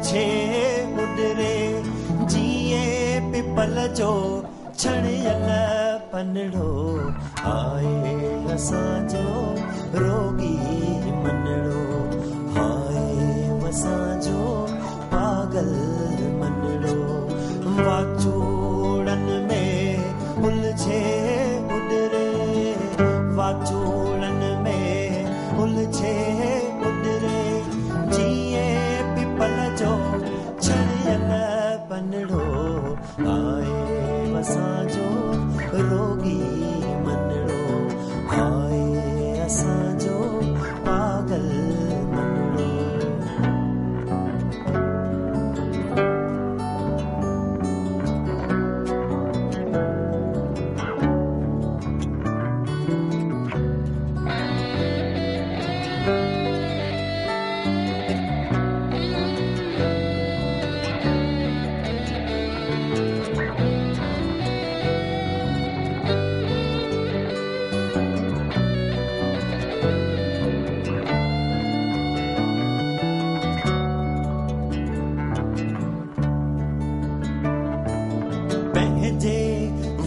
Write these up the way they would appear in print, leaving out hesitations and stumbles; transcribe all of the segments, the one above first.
उलझे उडरे जिए पिपल जो छड़ियल पनड़ो आए असांजो रोगी मनड़ो आए असांजो पागल मनड़ो वाचूड़न में उलझे उडरे वाचूड़न में उलझे उडरे जिए पिपल जो छड़ियल पनड़ो आए असांजो रोगी मनड़ो आए असांजो पागल मनड़ो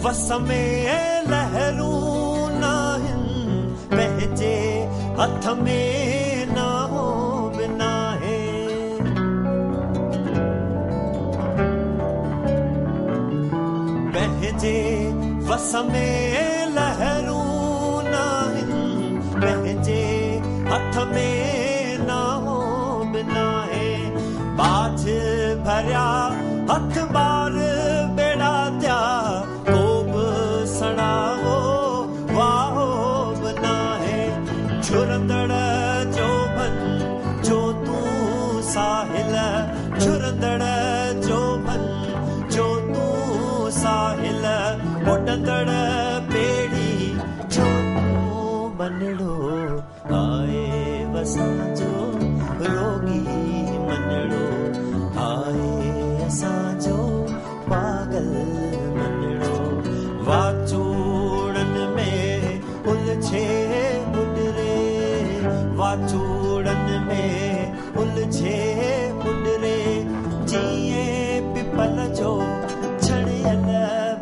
वस में लहरूं नाहिन पंहिंजे हथ में ना हो बिना है पंहिंजे वस में लहरूं नाहिन पंहिंजे हथ में ना हो बिना है बाझ भरिया हथ बार बेड़ा त्या सड़ाओ वाहो बना है छुरंदड़ जो बन जो तू साहिल छुरंदड़ जो बन जो तू साहिल उडंदड़ बेड़ी जो तू बनड़ो आए असांजो रोगी मनड़ो आए असांजो पागल मनड़ो वाचूड़न में उलझे उडरे वाचूड़न में उलझे उडरे जिए पिपल जो छड़ियल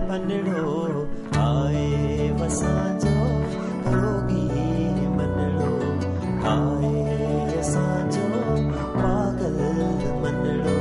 पनड़ो आए असांजो रोगी मनड़ो आए असांजो पागल मनड़ो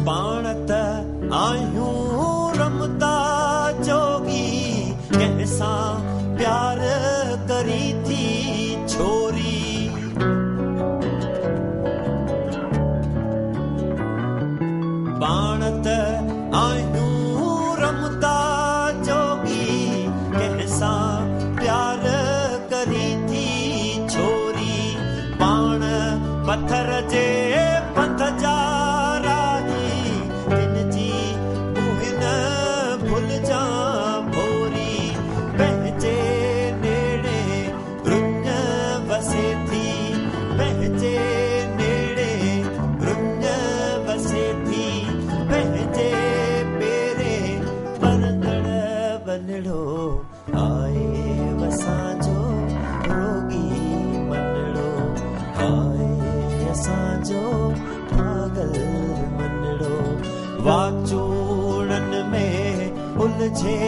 पाणत आयूं रमता जोगी कैसा प्यार करी थी छोरी पाणत आयूं रमता जोगी कैसा प्यार करी थी छोरी पाण पत्थर जे पंथ जा आए असांजो रोगी मनड़ो आए असांजो पागल मनड़ो वाचूड़न में उलझे